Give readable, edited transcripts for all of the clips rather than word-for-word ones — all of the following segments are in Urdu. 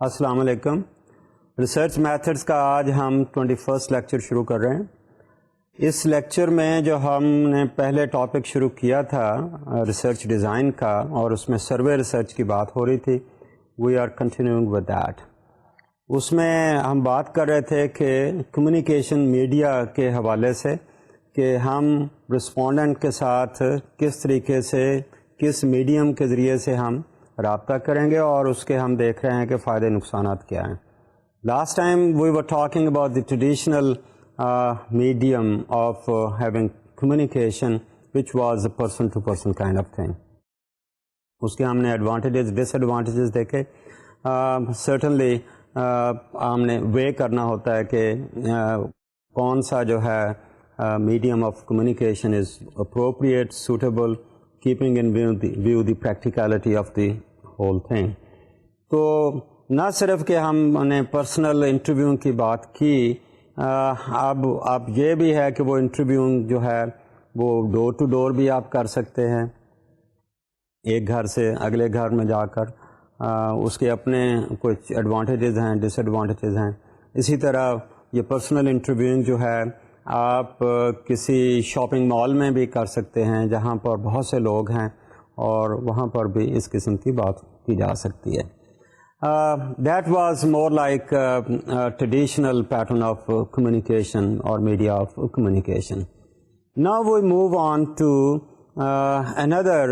السلام علیکم. ریسرچ میتھڈس کا آج ہم 21 لیکچر شروع کر رہے ہیں. اس لیکچر میں جو ہم نے پہلے ٹاپک شروع کیا تھا ریسرچ ڈیزائن کا، اور اس میں سروے ریسرچ کی بات ہو رہی تھی، we are continuing with that. اس میں ہم بات کر رہے تھے کہ کمیونیکیشن میڈیا کے حوالے سے کہ ہم رسپونڈنٹ کے ساتھ کس طریقے سے، کس میڈیم کے ذریعے سے ہم رابطہ کریں گے، اور اس کے ہم دیکھ رہے ہیں کہ فائدے نقصانات کیا ہیں. Last time we were talking about the traditional medium of having communication which was a person to person kind of thing. اس کے ہم نے ایڈوانٹیجز ڈس ایڈوانٹیجز دیکھے. سرٹنلی ہم نے وے کرنا ہوتا ہے کہ کون سا جو ہے medium of communication is appropriate, suitable, keeping in view the practicality of the whole thing. تو نہ صرف کہ ہم نے پرسنل انٹرویو کی بات کی، اب یہ بھی ہے کہ وہ انٹرویو جو ہے وہ ڈور ٹو ڈور بھی آپ کر سکتے ہیں، ایک گھر سے اگلے گھر میں جا کر. اس کے اپنے کچھ ایڈوانٹیجز ہیں، ڈس ایڈوانٹیجز ہیں. اسی طرح یہ پرسنل انٹرویو جو ہے آپ کسی شاپنگ مال میں بھی کر سکتے ہیں جہاں پر بہت سے لوگ ہیں، اور وہاں پر بھی اس قسم کی بات کی جا سکتی ہے. That was more like traditional pattern of communication اور media of communication. Now we move on to another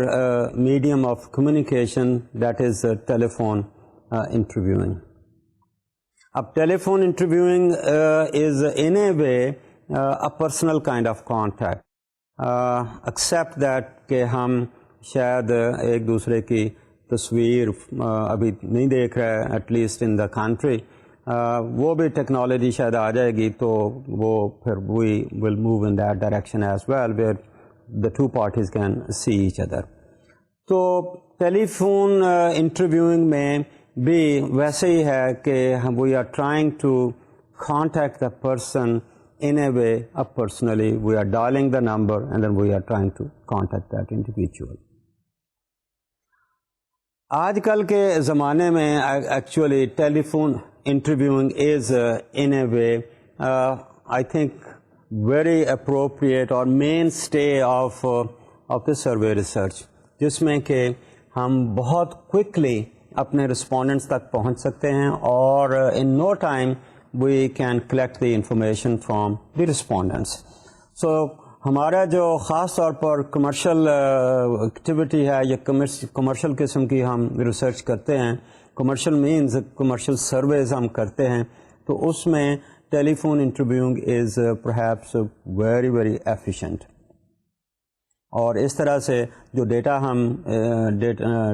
medium of communication, that is telephone interviewing. اب telephone interviewing is in a way a personal kind of contact, except that کہ ہم شاید ایک دوسرے کی تصویر ابھی نہیں دیکھ رہے، at least in the country. وہ بھی ٹیکنالوجی شاید آ جائے گی تو وہ پھر we will move in that direction as well where the two parties can see each other. تو ٹیلی فون انٹرویوئنگ میں بھی ویسے ہی ہے کہ we are trying to contact the person in a way personally. We are dialing the number and then we are trying to contact that individual. آج کل کے زمانے میں actually telephone interviewing is in a way I think very appropriate اور mainstay of the survey research, جس میں کہ ہم بہت کوئکلی اپنے رسپونڈنٹس تک پہنچ سکتے ہیں، اور in no time we can collect the information from the respondents. So ہمارا جو خاص طور پر کمرشل ایکٹیویٹی ہے، یا کمرشل قسم کی ہم ریسرچ کرتے ہیں، کمرشل مینز کمرشل سرویز ہم کرتے ہیں، تو اس میں telephone interviewing is perhaps very very efficient. اور اس طرح سے جو ڈیٹا ہم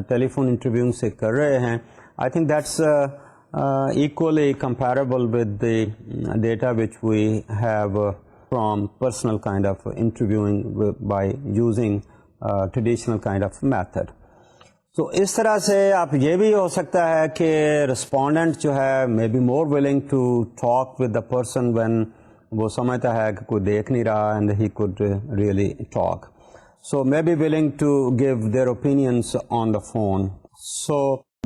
ٹیلیفون انٹرویوئنگ سے کر رہے ہیں، I think that's equally comparable with the data which we have from personal kind of interviewing by using traditional kind of method. تو اس طرح سے آپ یہ بھی ہو سکتا ہے کہ رسپونڈنٹ جو ہے مے be more willing to talk with the person when وہ سمجھتا ہے کہ کوئی دیکھ نہیں رہا and he could really talk. So may be willing to give their opinions on the phone. So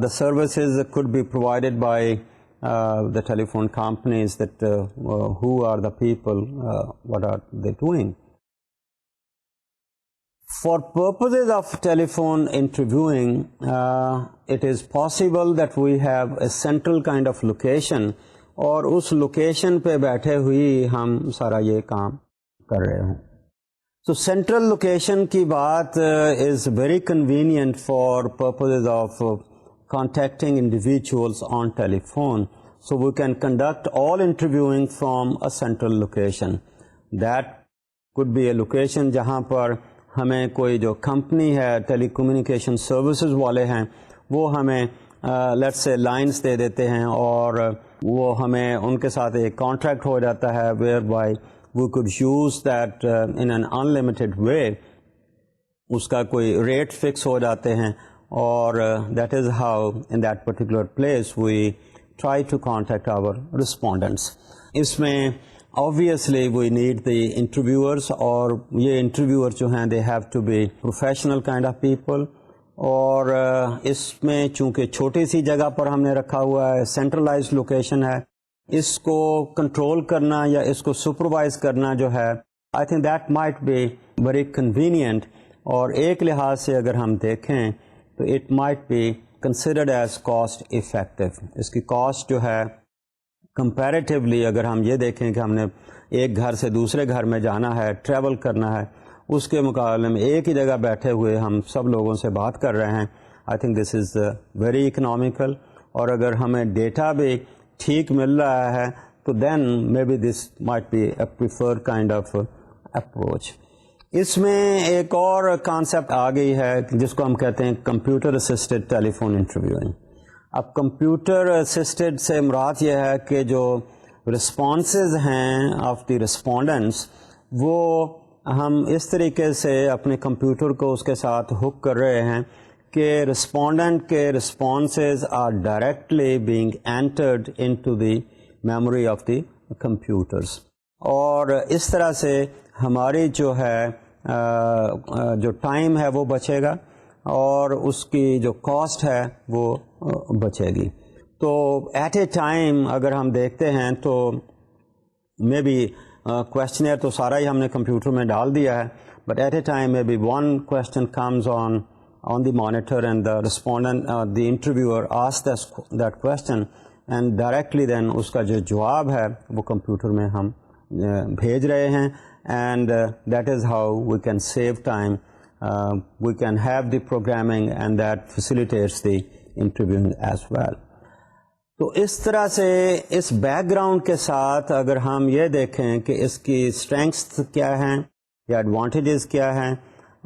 the services could be provided by the telephone companies that who are the people, what are they doing. For purposes of telephone interviewing, it is possible that we have a central kind of location, اور اس لوکیشن پہ بیٹھے ہوئی ہم سارا یہ کام کر رہے ہوں. So central location کی بات is very convenient for purposes of contacting individuals on telephone. So we can conduct all interviewing from a central location. That could be a location جہاں پر ہمیں کوئی جو کمپنی ہے، ٹیلی کمیونیکیشن سروسز والے ہیں، وہ ہمیں لیٹس سے لائنس دے دیتے ہیں، اور وہ ہمیں ان کے ساتھ ایک کانٹریکٹ ہو جاتا ہے whereby we could use that in an unlimited way. اس کا کوئی ریٹ فکس ہو جاتے ہیں، اور that is how in that particular place we try to contact our respondents. اس میں obviously we need the interviewers, اور یہ انٹرویور جو ہیں they have to be professional kind of people, اور اس میں چونکہ چھوٹی سی جگہ پر ہم نے رکھا ہوا ہے, سینٹرلائز لوکیشن ہے, اس کو کنٹرول کرنا یا اس کو سپروائز کرنا جو ہے I think that might be very convenient, اور ایک لحاظ سے اگر ہم دیکھیں تو it might be considered as cost effective. اس کی کاسٹ جو ہے کمپیریٹیولی اگر ہم یہ دیکھیں کہ ہم نے ایک گھر سے دوسرے گھر میں جانا ہے, ٹریول کرنا ہے, اس کے مقابلے میں ایک ہی جگہ بیٹھے ہوئے ہم سب لوگوں سے بات کر رہے ہیں, I think this is very economical. اور اگر ہمیں ڈیٹا بھی ٹھیک مل رہا ہے تو then maybe this might be a prefer kind of approach. اس میں ایک اور کانسیپٹ آ گئی ہے جس کو ہم کہتے ہیں computer assisted telephone interviewing. اب کمپیوٹر اسسٹڈ سے مراد یہ ہے کہ جو رسپانسز ہیں آف دی رسپونڈنٹس وہ ہم اس طریقے سے اپنے کمپیوٹر کو اس کے ساتھ ہک کر رہے ہیں کہ رسپونڈنٹ کے responses are directly being entered into the memory of the computers, اور اس طرح سے ہماری جو ہے جو ٹائم ہے وہ بچے گا اور اس کی جو کاسٹ ہے وہ بچے گی. تو ایٹ اے ٹائم اگر ہم دیکھتے ہیں تو مے بی کویشچنئر تو سارا ہی ہم نے کمپیوٹر میں ڈال دیا ہے, but at a time maybe one question comes on the monitor and the respondent the interviewer ask that question and directly then اس کا جو جواب ہے وہ کمپیوٹر میں ہم بھیج رہے ہیں, and that is how we can save time, we can have the programming and that facilitates the interviewing as well. تو اس طرح سے اس بیک گراؤنڈ کے ساتھ اگر ہم یہ دیکھیں کہ اس کی اسٹرینگس کیا ہیں یا ایڈوانٹیجز کیا ہیں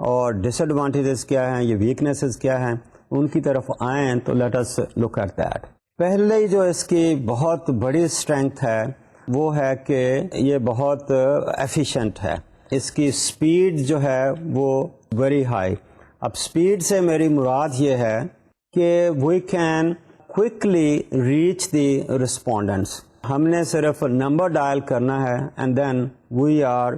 اور ڈس ایڈوانٹیجز کیا ہیں, یہ ویکنیسز کیا ہیں, ان کی طرف آئیں تو let us look at that. پہلے جو اس کی بہت بڑی اسٹرینگتھ ہے وہ ہے کہ یہ بہت ایفیشینٹ ہے, اس کی اسپیڈ جو ہے وہ ویری ہائی. اب اسپیڈ سے میری مراد یہ ہے کہ we can quickly reach the respondents. ہم نے صرف نمبر ڈائل کرنا ہے and then we are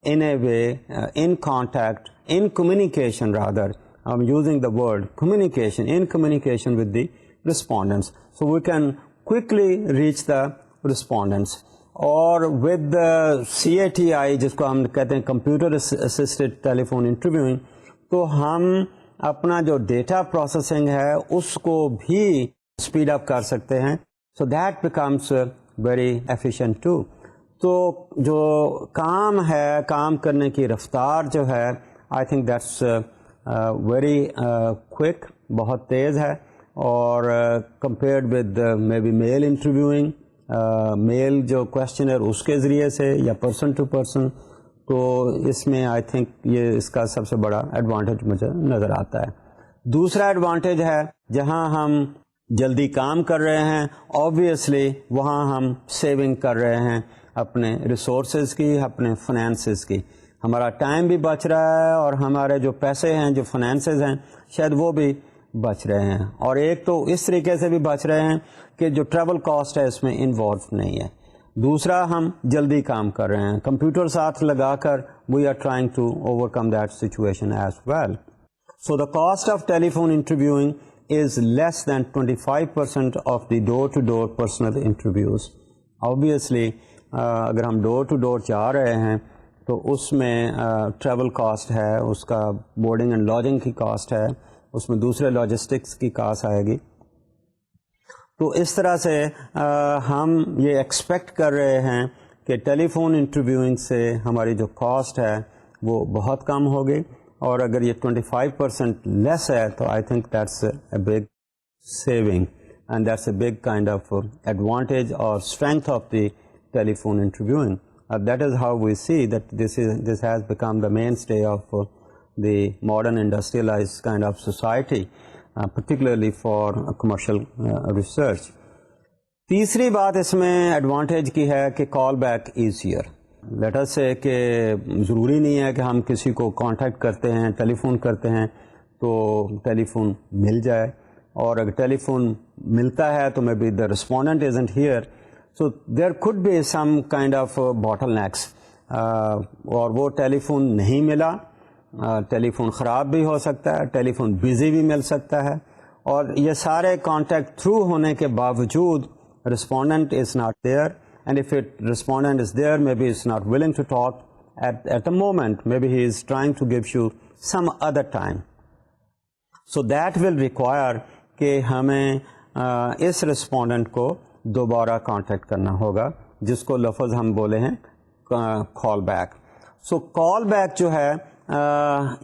in a way in contact, in communication rather, I'm using the word communication, in communication with the respondents. So we can quickly reach the respondents. اور with the CATI جس کو ہم کہتے ہیں Computer Assisted Telephone Interviewing, تو ہم اپنا جو ڈیٹا پروسیسنگ ہے اس کو بھی اسپیڈ اپ کر سکتے ہیں. So that becomes very efficient too. تو جو کام ہے, کام کرنے کی رفتار جو ہے I think that's very quick, بہت تیز ہے, اور compared with maybe mail interviewing, mail جو کویشچنر اس کے ذریعے سے یا پرسن ٹو پرسن, تو اس میں آئی تھنک یہ اس کا سب سے بڑا ایڈوانٹیج مجھے نظر آتا ہے. دوسرا ایڈوانٹیج ہے جہاں ہم جلدی کام کر رہے ہیں آبویسلی وہاں ہم سیونگ کر رہے ہیں اپنے ریسورسز کی, اپنے فنانسز کی. ہمارا ٹائم بھی بچ رہا ہے اور ہمارے جو پیسے ہیں, جو فنانسز ہیں, شاید وہ بھی بچ رہے ہیں. اور ایک تو اس طریقے سے بھی بچ رہے ہیں کہ جو ٹریول کاسٹ ہے اس میں انوالو نہیں ہے. دوسرا ہم جلدی کام کر رہے ہیں, کمپیوٹر ساتھ لگا کر we are trying to overcome that situation as well. So the cost of telephone interviewing is less than 25% of the door-to-door personal interviews. Obviously, اگر ہم ڈور ٹو ڈور جا رہے ہیں تو اس میں ٹریول کاسٹ ہے, اس کا بورڈنگ اینڈ لاڈجنگ کی کاسٹ ہے, اس میں دوسرے لاجسٹکس کی کاسٹ آئے گی. تو اس طرح سے ہم یہ ایکسپیکٹ کر رہے ہیں کہ ٹیلی فون انٹرویوئنگ سے ہماری جو کاسٹ ہے وہ بہت کم ہوگی, اور اگر یہ 25% لیس ہے تو I think that's a big saving and that's a big kind of advantage اور strength of the telephone interviewing. That is how we see that this has become the mainstay of the modern industrialized kind of society, particularly for commercial research. تیسری بات اس میں ایڈوانٹیج کی ہے کہ call back easier. Let us سے کہ ضروری نہیں ہے کہ ہم کسی کو کانٹیکٹ کرتے ہیں, ٹیلی فون کرتے ہیں تو ٹیلی فون مل جائے, اور اگر ٹیلی فون ملتا ہے تو مے be the respondent isn't here. So there could be some kind of bottlenecks, اور وہ ٹیلی فون نہیں ملا ٹیلی فون خراب بھی ہو سکتا ہے, ٹیلی فون بزی بھی مل سکتا ہے, اور یہ سارے کانٹیکٹ تھرو ہونے کے باوجود respondent is not there, and if it respondent is there may be is not willing to talk at the moment, maybe he is trying to give you some other time. So that will require کہ ہمیں اس رسپونڈنٹ کو دوبارہ کانٹیکٹ کرنا ہوگا, جس کو لفظ ہم بولے ہیں کال بیک. سو کال بیک جو ہے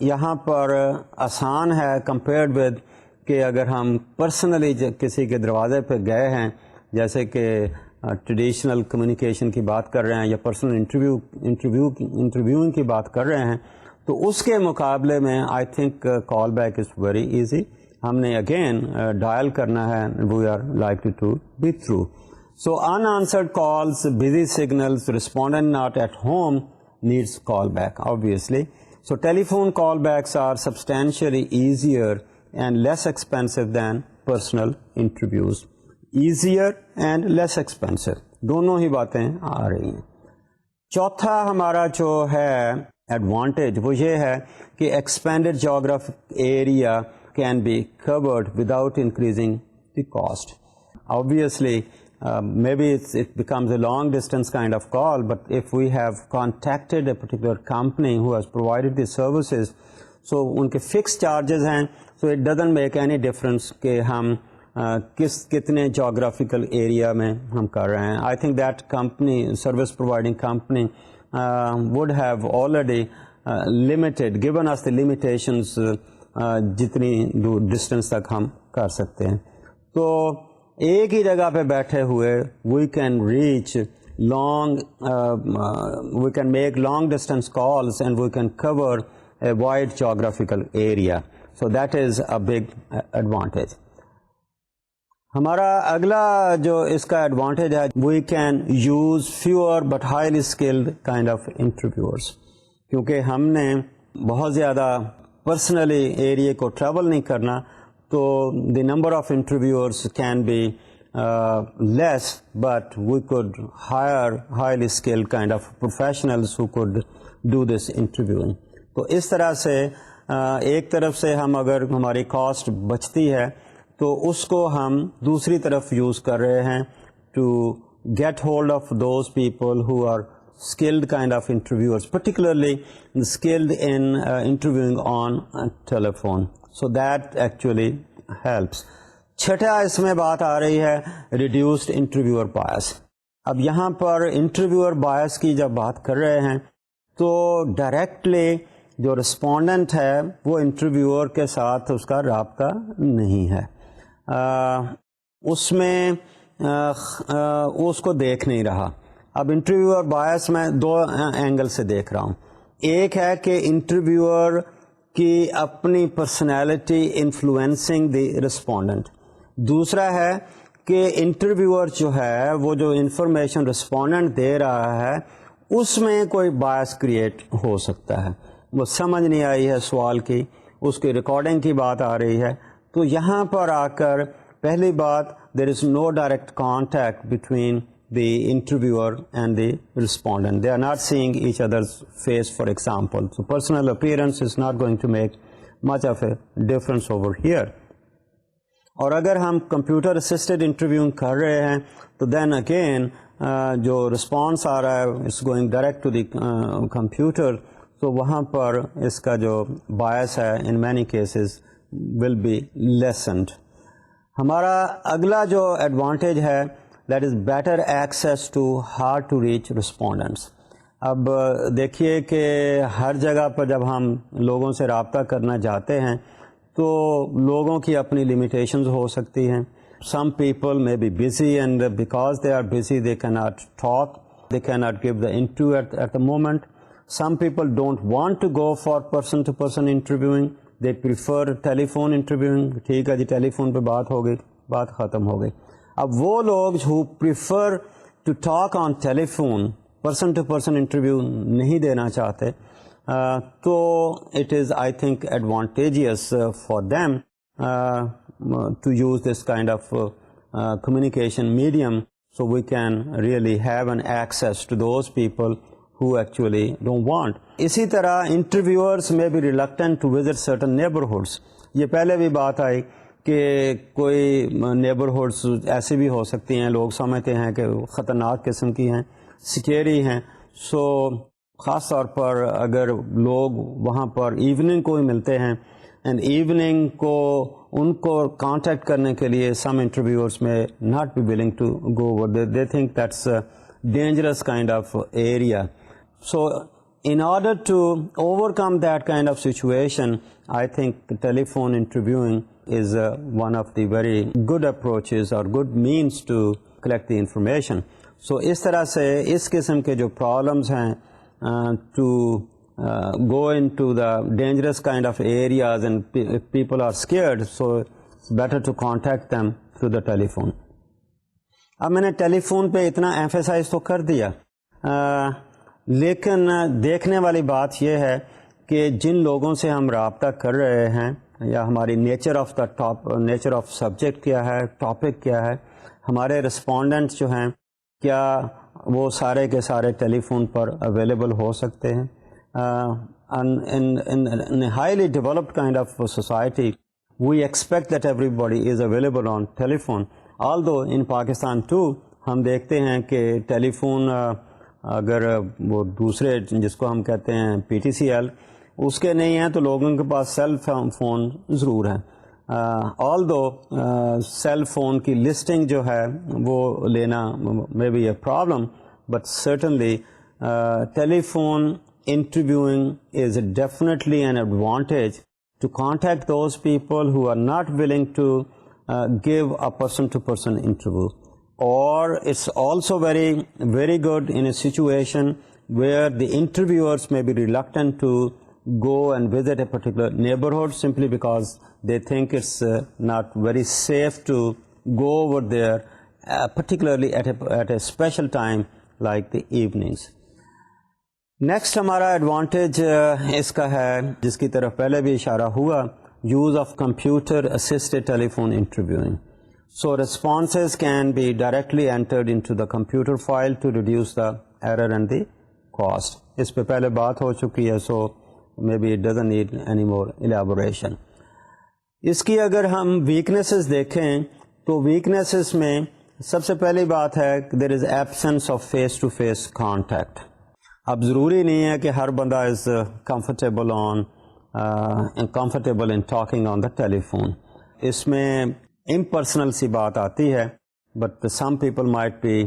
یہاں پر آسان ہے کمپیئرڈ ود کہ اگر ہم پرسنلی کسی کے دروازے پہ گئے ہیں, جیسے کہ ٹریڈیشنل کمیونیکیشن کی بات کر رہے ہیں یا پرسنل انٹرویوئنگ کی بات کر رہے ہیں, تو اس کے مقابلے میں I think call back is very easy. ہم نے اگین ڈائل کرنا ہے, we are likely to be through. So unanswered calls, busy signals, respondent not at home needs call back obviously. So telephone callbacks are substantially easier and less expensive than personal interviews. Easier and less expensive, دونوں ہی باتیں آ رہی ہیں. چوتھا ہمارا جو ہے ایڈوانٹیج وہ یہ ہے کہ expanded geographic area can be covered without increasing the cost. Obviously, maybe it becomes a long distance kind of call, but if we have contacted a particular company who has provided the services, so ان کے fixed charges ہیں, so it doesn't make any difference کہ ہم کتنے جغرافیکل ایریا میں ہم کر رہے ہیں. I think that company, service providing company would have already limited, given us the limitations جتنی دور ڈسٹینس تک ہم کر سکتے ہیں. تو ایک ہی جگہ پہ بیٹھے ہوئے we can reach long, we can make long distance calls and we can cover a wide geographical area. So that is a big advantage. ہمارا اگلا جو اس کا ایڈوانٹیج ہے, we can use fewer but highly skilled kind of interviewers. کیونکہ ہم نے بہت زیادہ پرسنلی ایریا کو ٹریول نہیں کرنا, تو the number of interviewers can be less, but we could hire highly skilled kind of professionals who could do this interviewing. تو اس طرح سے ایک طرف سے ہم اگر ہماری کاسٹ بچتی ہے تو اس کو ہم دوسری طرف یوز کر رہے ہیں to get hold of those people who are skilled kind of interviewers, particularly skilled in interviewing on telephone. So that actually helps. چھٹا اس میں بات آ رہی ہے ریڈیوسڈ انٹرویور بایس. اب یہاں پر انٹرویور بایس کی جب بات کر رہے ہیں تو ڈائریکٹلی جو رسپونڈنٹ ہے وہ انٹرویور کے ساتھ اس کا رابطہ نہیں ہے, اس میں اس کو دیکھ نہیں رہا. اب انٹرویور بایس میں دو اینگل سے دیکھ رہا ہوں. ایک ہے کہ انٹرویور کی اپنی پرسنالٹی انفلوئنسنگ دی رسپونڈنٹ. دوسرا ہے کہ انٹرویور جو ہے وہ جو انفارمیشن رسپونڈنٹ دے رہا ہے اس میں کوئی بایس کریٹ ہو سکتا ہے, وہ سمجھ نہیں آئی ہے سوال کی, اس کی ریکارڈنگ کی بات آ رہی ہے. تو یہاں پر آ کر پہلی بات, there is no direct contact between the interviewer and the respondent. They are not seeing each others face for example. So personal appearance is not going to make much of a difference over here. اور اگر ہم کمپیوٹر اسسٹڈ انٹرویو کر رہے ہیں تو دین اگین جو رسپانس آ رہا ہے it's going direct to the computer, تو وہاں پر اس کا جو بایس ہے in many cases will be lessened. ہمارا اگلا جو ایڈوانٹیج ہے that is better access to hard to reach respondents. اب دیکھیے کہ ہر جگہ پر جب ہم لوگوں سے رابطہ کرنا چاہتے ہیں تو لوگوں کی اپنی لمیٹیشنز ہو سکتی ہیں. Some people may be busy and because they are busy they cannot talk, they cannot give the interview at the moment. Some people don't want to go for person to person interviewing, they prefer telephone interviewing. ٹھیک ہے جی, ٹیلی فون پہ بات ہو گئی, بات ختم ہو گئی. اب وہ لوگ who prefer to talk on telephone, person to person interview نہیں دینا چاہتے, تو it is I think advantageous for them to use this kind of communication medium, so we can really have an access to those people who actually don't want. اسی طرح interviewers may be reluctant to visit certain neighborhoods. یہ پہلے بھی بات آئی کہ کوئی نیبرہڈس ایسی بھی ہو سکتی ہیں لوگ سمجھتے ہیں کہ خطرناک قسم کی ہیں, سکیری ہیں. سو خاص طور پر اگر لوگ وہاں پر ایوننگ کو ہی ملتے ہیں اینڈ ایوننگ کو ان کو کانٹیکٹ کرنے کے لیے some interviewers may not be willing to go over, they think that's dangerous kind of area. So in order to overcome that kind of situation, I think telephone interviewing is one of the very good approaches or good means to collect the information. So اس طرح سے اس قسم کے جو problems ہیں to go into the dangerous kind of areas and if people are scared, so it's better to contact them through the telephone. اب میں نے ٹیلی فون پہ اتنا ایمفیسائز تو کر دیا, لیکن دیکھنے والی بات یہ ہے کہ جن لوگوں سے ہم رابطہ کر رہے ہیں یا ہماری نیچر آف سبجیکٹ کیا ہے, ٹاپک کیا ہے, ہمارے رسپونڈنٹس جو ہیں کیا وہ سارے کے سارے ٹیلی فون پر اویلیبل ہو سکتے ہیں. in a highly developed kind of society we expect that everybody is available on telephone. although in Pakistan too ہم دیکھتے ہیں کہ ٹیلی فون اگر وہ دوسرے جس کو ہم کہتے ہیں پی ٹی سی ایل اس کے نہیں ہیں تو لوگوں کے پاس سیل فون ضرور ہیں. although سیل فون کی لسٹنگ جو ہے وہ لینا may be a problem, but certainly telephone interviewing is definitely an advantage to contact those people who are not willing to give a person-to-person interview. Or it's also very, very good in a situation where the interviewers may be reluctant to go and visit a particular neighborhood simply because they think it's not very safe to go over there, particularly at a special time like the evenings. Next ہمارا ایڈوانٹیج اس کا ہے جس کی طرف پہلے بھی اشارہ ہوا, use of computer assisted telephone interviewing. So responses can be directly entered into the computer file to reduce the error and the cost. اس پہ پہلے بات ہو چکی ہے, so may be it doesn't need any more elaboration. اس کی اگر ہم ویکنیسز دیکھیں تو ویکنیسز میں سب سے پہلی بات ہے there is absence of face to face contact. اب ضروری نہیں ہے کہ ہر بندہ is comfortable in talking on the telephone. اس میں امپرسنل سی بات آتی ہے, but some people might be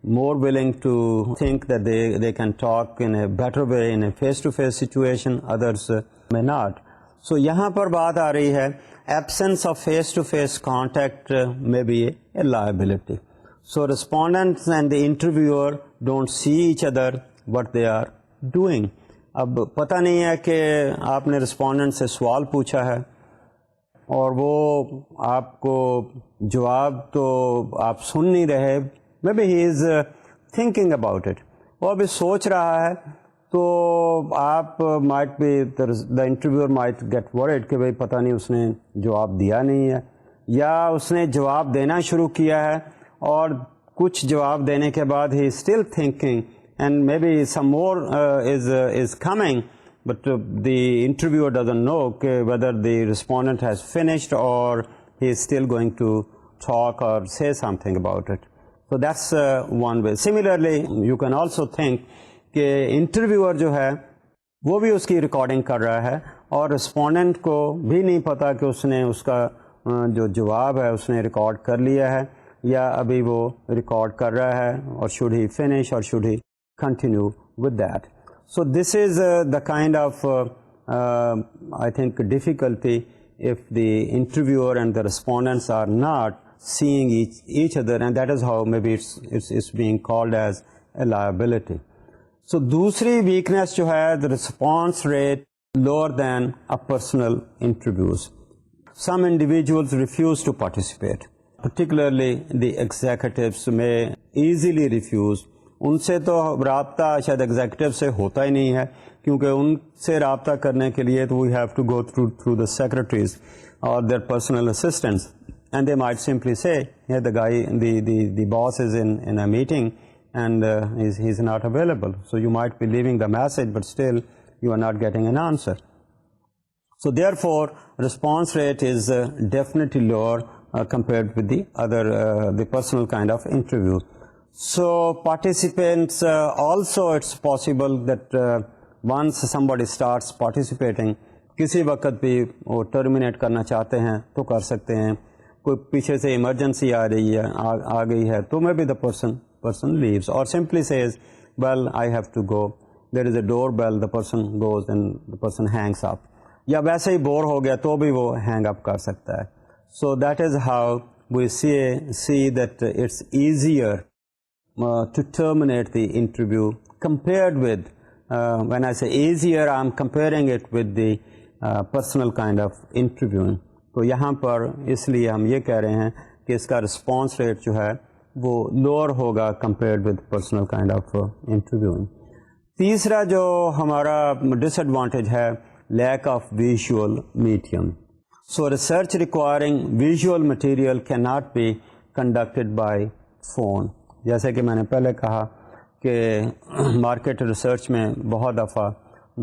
more willing to think that they can talk in a better way in a face to face situation, others میں ناٹ. سو یہاں پر بات آ رہی ہے absence of face to face contact میں be a liability. So respondents and the interviewer don't see each other what they are doing. اب پتہ نہیں ہے کہ آپ نے رسپونڈنٹ سے سوال پوچھا ہے اور وہ آپ کو جواب تو آپ سن نہیں رہے, may be he is thinking about it, وہ ابھی سوچ رہا ہے, تو آپ might be the interviewer might get word کہ بھائی پتہ نہیں اس نے جواب دیا نہیں ہے, یا اس نے جواب دینا شروع کیا ہے اور کچھ جواب دینے کے بعد he still thinking and maybe some more is coming, but the interviewer doesn't know whether the respondent has finished or he is still going to talk or say something about it. So that's one way. Similarly, you can also think کہ interviewer جو ہے وہ بھی اس کی ریکارڈنگ کر رہا ہے اور respondent کو بھی نہیں پتا کہ اس نے اس کا جو جواب ہے اس نے ریکارڈ کر لیا ہے یا ابھی وہ ریکارڈ کر رہا ہے, اور should he finish or should he continue with that. So this is the kind of I think difficulty if the interviewer and the respondents are not seeing each other, and that is how maybe it's being called as a liability. So دوسری weakness جو ہے the response rate lower than a personal interviews. Some individuals refuse to participate, particularly the executives may easily refuse. ان سے تو رابطہ شاید ایگزیکٹو سے ہوتا ہی نہیں ہے, کیونکہ ان سے رابطہ کرنے کے لیے تو we have to go through the secretaries اور their personal assistants, and they might simply say the guy, the boss is in a meeting, and he's not available. So you might be leaving the message, but still you are not getting an answer. So therefore, response rate is definitely lower compared with the other, the personal kind of interview. So participants, also it's possible that once somebody starts participating, کسی وقت بھی وہ ٹرمینیٹ کرنا چاہتے ہیں تو کر سکتے ہیں. کوئی پیچھے سے ایمرجنسی آ رہی ہے, آ گئی ہے, تو میں بھی the person leaves or simply says, well, I have to go. There is a doorbell, the person goes and the person hangs up. یا ویسے ہی بور ہو گیا تو بھی وہ ہینگ اپ کر سکتا ہے. So that is how we see that it's easier to terminate the interview compared with, when I say easier, I'm comparing it with the personal kind of interviewing. تو یہاں پر اس لیے ہم یہ کہہ رہے ہیں کہ اس کا رسپانس ریٹ جو ہے وہ لوور ہوگا compared with personal kind of interviewing. تیسرا جو ہمارا ڈس ایڈوانٹیج ہے, lack of visual medium. So research requiring visual material cannot be conducted by phone. جیسے کہ میں نے پہلے کہا کہ مارکیٹ ریسرچ میں بہت دفعہ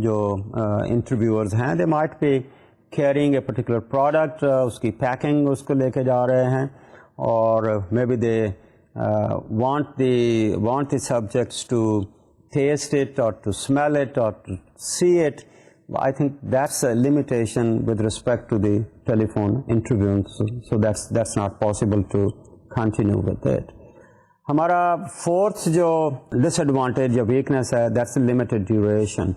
جو انٹرویورز ہیں, they might be carrying a particular product, اس کی پیکنگ اس کو لے کے جا رہے ہیں, اور maybe they want the subjects to taste it or to smell it or to see it. I think that's a limitation with respect to the telephone interviewing, so that's not possible to continue with it. ہمارا فورتھ جو ڈس ایڈوانٹیج یا ویکنیس ہے, دیٹس اے لمیٹڈ ڈیوریشن.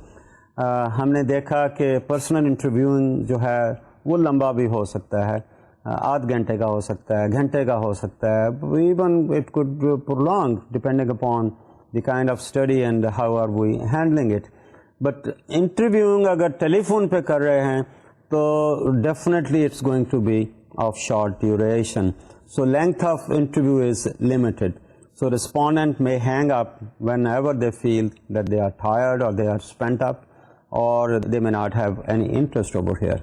ہم نے دیکھا کہ پرسنل انٹرویوئنگ جو ہے وہ لمبا بھی ہو سکتا ہے, آدھ گھنٹے کا ہو سکتا ہے, گھنٹے کا ہو سکتا ہے, even it could prolong depending upon the kind of study and how are we handling it. But interviewing اگر ٹیلی فون پہ کر رہے ہیں تو definitely it's going to be of short duration. So length of interview is limited. So respondent may hang up whenever they feel that they are tired or they are spent up or they may not have any interest over here.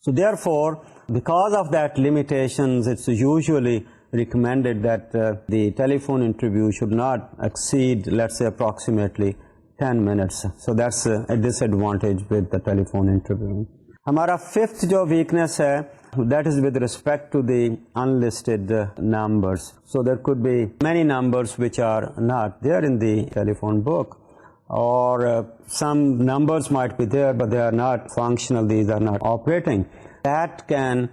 So therefore, because of that limitations, it's usually recommended that the telephone interview should not exceed, let's say, approximately 10 minutes. So that's a disadvantage with the telephone interview. ہمارا fifth جو weakness ہے, that is with respect to the unlisted numbers. So there could be many numbers which are not there in the telephone book, or some numbers might be there but they are not functional, these are not operating. That can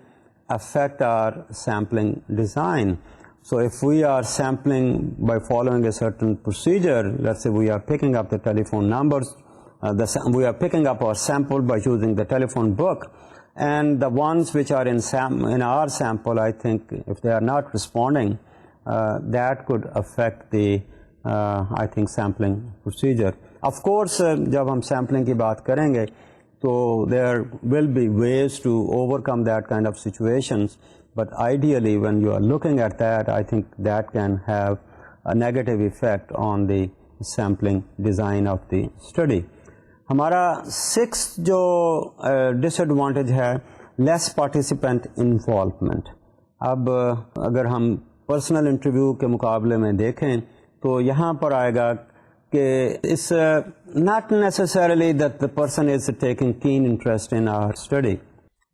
affect our sampling design. So if we are sampling by following a certain procedure, let's say we are picking up the telephone numbers, we are picking up our sample by using the telephone book, and the ones which are in our sample, I think if they are not responding, that could affect the I think sampling procedure. Of course, جب ہم sampling کی بات کریں گے تو there will be ways to overcome that kind of situations, but ideally when you are looking at that, I think that can have a negative effect on the sampling design of the study. ہمارا sixth جو ڈس ایڈوانٹیج ہے, لیس پارٹیسپینٹ انوالومنٹ. اب اگر ہم پرسنل انٹرویو کے مقابلے میں دیکھیں تو یہاں پر آئے گا کہ it's not necessarily that the person is taking keen interest in our study.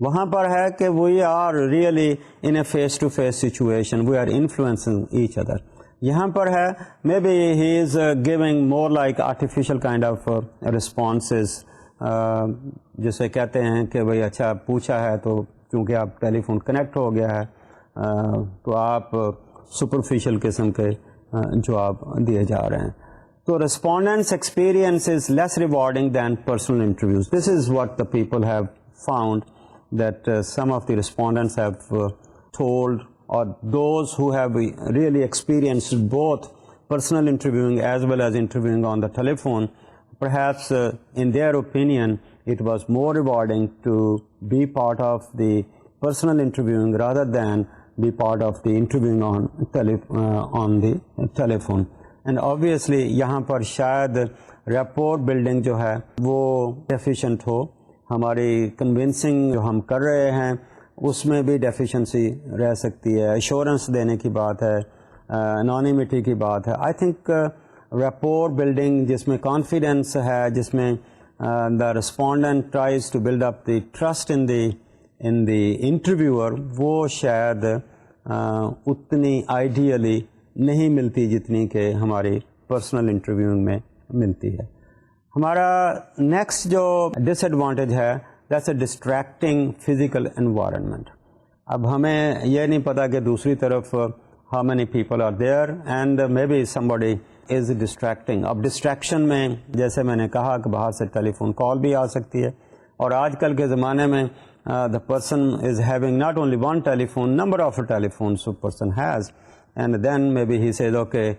وہاں پر ہے کہ we are really in a face-to-face situation, we are influencing each other. یہاں پر ہے maybe he is giving more like artificial kind of responses, جسے کہتے ہیں کہ بھئی اچھا پوچھا ہے تو چونکہ آپ ٹیلی فون کنیکٹ ہو گیا ہے تو آپ سپرفیشل قسم کے جواب دیے جا رہے ہیں. تو respondents' experience is less rewarding than personal interviews. This is what the people have found, that some of the respondents have told, or those who have really experienced both personal interviewing as well as interviewing on the telephone, perhaps in their opinion it was more rewarding to be part of the personal interviewing rather than be part of the interviewing on the telephone. And obviously یہاں پر شاید rapport building جو ہے وہ deficient ہو, ہماری convincing جو ہم کر رہے ہیں اس میں بھی ڈیفیشنسی رہ سکتی ہے, ایشورنس دینے کی بات ہے, anonymity کی بات ہے. I think rapport building, جس میں confidence ہے, جس میں the respondent tries to build up the trust in the interviewer, وہ شاید اتنی آئیڈیلی نہیں ملتی جتنی کہ ہماری پرسنل انٹرویوئنگ میں ملتی ہے. ہمارا نیکسٹ جو ڈس ایڈوانٹیج ہے, that's a distracting physical environment. اب ہمیں یہ نہیں پتا کہ دوسری طرف how many people are there and may be somebody is distracting. اب ڈسٹریکشن میں جیسے میں نے کہا کہ باہر سے ٹیلی فون کال بھی آ سکتی ہے, اور آج کل کے زمانے میں the person is having not only one telephone, number of telephones a person has, and then maybe he says, okay,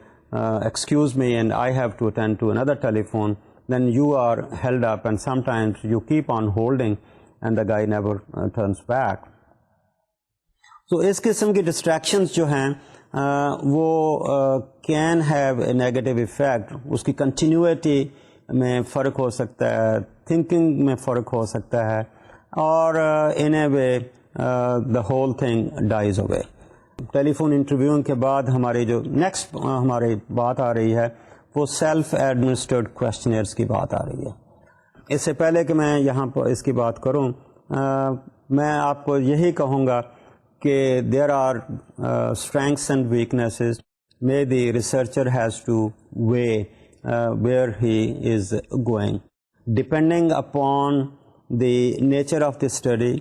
excuse me, and I have to attend to another telephone. Then you are held up, and sometimes you keep on holding, and the guy never turns back. So اس قسم کی distractions جو ہیں وہ can have a negative effect. اس کی continuity میں فرق ہو سکتا ہے, thinking میں فرق ہو سکتا ہے, اور in a way the whole thing dies away. Tele phone interview کے بعد ہماری جو نیکسٹ ہماری بات آ رہی ہے وہ سیلف ایڈمنسٹرڈ کویسچنئرز کی بات آ رہی ہے. اس سے پہلے کہ میں یہاں پر اس کی بات کروں, میں آپ کو یہی کہوں گا کہ there are strengths and weaknesses. May the researcher has to weigh where he is going, depending upon the nature of the study,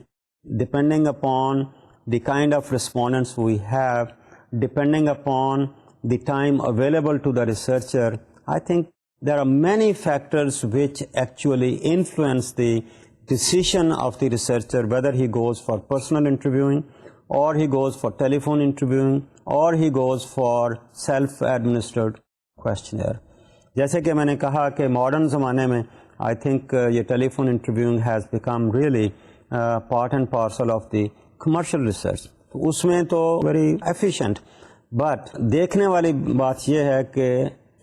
depending upon the kind of respondents we have, depending upon the time available to the researcher. I think there are many factors which actually influence the decision of the researcher, whether he goes for personal interviewing or he goes for telephone interviewing or he goes for self-administered questionnaire. جیسے کہ میں نے کہا کہ ماڈرن زمانے میں I think یہ telephone interviewing has become really part and parcel of the commercial research. اس میں تو ویری ایفیشینٹ, بٹ دیکھنے والی بات یہ ہے کہ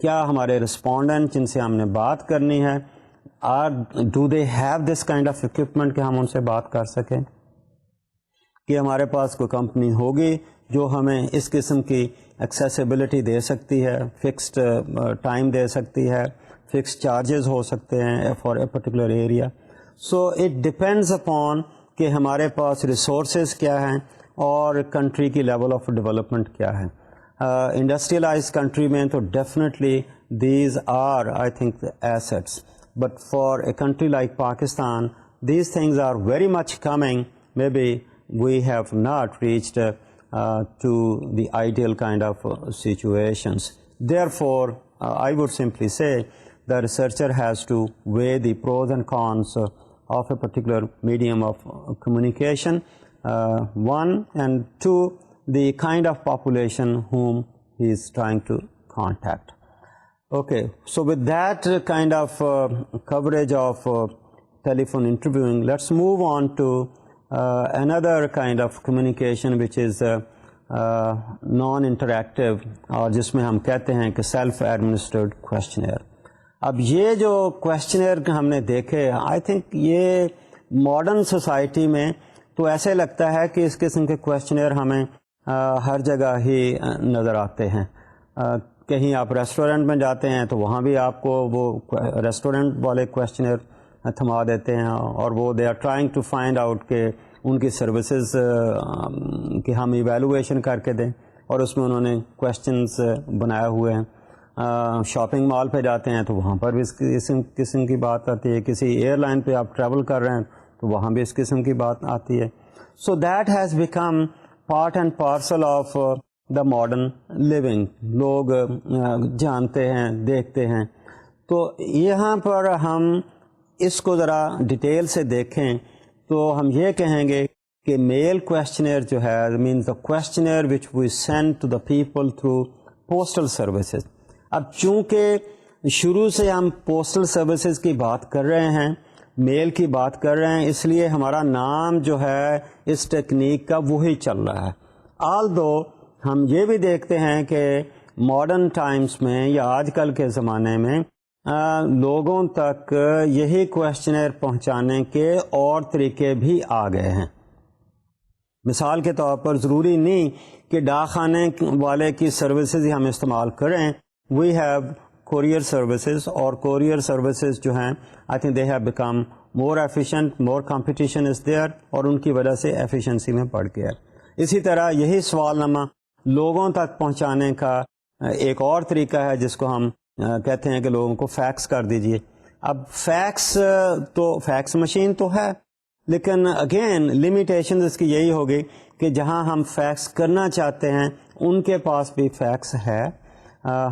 کیا ہمارے رسپونڈنٹ جن سے ہم نے بات کرنی ہے do they have this kind of equipment کہ ہم ان سے بات کر سکیں, کہ ہمارے پاس کوئی کمپنی ہوگی جو ہمیں اس قسم کی ایکسیسیبلٹی دے سکتی ہے, فکسڈ ٹائم دے سکتی ہے, فکس چارجز ہو سکتے ہیں for a particular area. So it depends upon کہ ہمارے پاس ریسورسز کیا ہیں اور کنٹری کی لیول آف ڈیولپمنٹ کیا ہے. انڈسٹریلائز کنٹری میں تو definitely these are I think assets, but for a country like Pakistan these things are very much coming. May be we have not reached to the ideal kind of situations. Therefore, I would simply say the researcher has to weigh the pros and cons of a particular medium of communication, one, and two, the kind of population whom he is trying to contact. Okay, so with that kind of coverage of telephone interviewing, let's move on to another kind of communication which is non interactive, اور جس میں ہم کہتے ہیں کہ سیلف ایڈمنسٹرڈ کویسچنئر. اب یہ جو کویسچنئر ہم نے دیکھے, آئی تھنک یہ ماڈرن سوسائٹی میں تو ایسے لگتا ہے کہ اس قسم کے کویسچنئر ہمیں ہر جگہ ہی نظر آتے ہیں. کہیں آپ ریسٹورینٹ میں جاتے ہیں تو وہاں بھی آپ کو وہ ریسٹورینٹ والے کویسچنئر تھما دیتے ہیں, اور وہ they are trying to find out کہ ان کی سروسز کی ہم ایویلویشن کر کے دیں, اور اس میں انہوں نے کویسچنز بنائے ہوئے ہیں. شاپنگ مال پہ جاتے ہیں تو وہاں پر بھی اس قسم کی بات آتی ہے. کسی ایئر لائن پہ آپ ٹریول کر رہے ہیں تو وہاں بھی اس قسم کی بات آتی ہے. So that has become part and parcel of the modern living. لوگ جانتے ہیں, دیکھتے ہیں. تو یہاں پر ہم اس کو ذرا ڈیٹیل سے دیکھیں تو ہم یہ کہیں گے کہ میل کویسچنئر جو ہے means the questionnaire which we send to the people through postal services. اب چونکہ شروع سے ہم پوسٹل سروسز کی بات کر رہے ہیں, میل کی بات کر رہے ہیں, اس لیے ہمارا نام جو ہے اس ٹیکنیک کا وہی چل رہا ہے. آلدو ہم یہ بھی دیکھتے ہیں کہ ماڈرن ٹائمز میں یا آج کل کے زمانے میں لوگوں تک یہی کویسچنئر پہنچانے کے اور طریقے بھی آ گئے ہیں. مثال کے طور پر ضروری نہیں کہ ڈاک خانے والے کی سروسز ہی ہم استعمال کریں. وی ہیو courier services, اور courier services جو ہیں I think they have become more efficient, more competition is there, اور ان کی وجہ سے efficiency میں بڑھ گیا. اسی طرح یہی سوال نامہ لوگوں تک پہنچانے کا ایک اور طریقہ ہے جس کو ہم کہتے ہیں کہ لوگوں کو فیکس کر دیجئے. اب فیکس مشین تو ہے، لیکن اگین لمیٹیشن اس کی یہی ہوگی کہ جہاں ہم فیکس کرنا چاہتے ہیں ان کے پاس بھی فیکس ہے.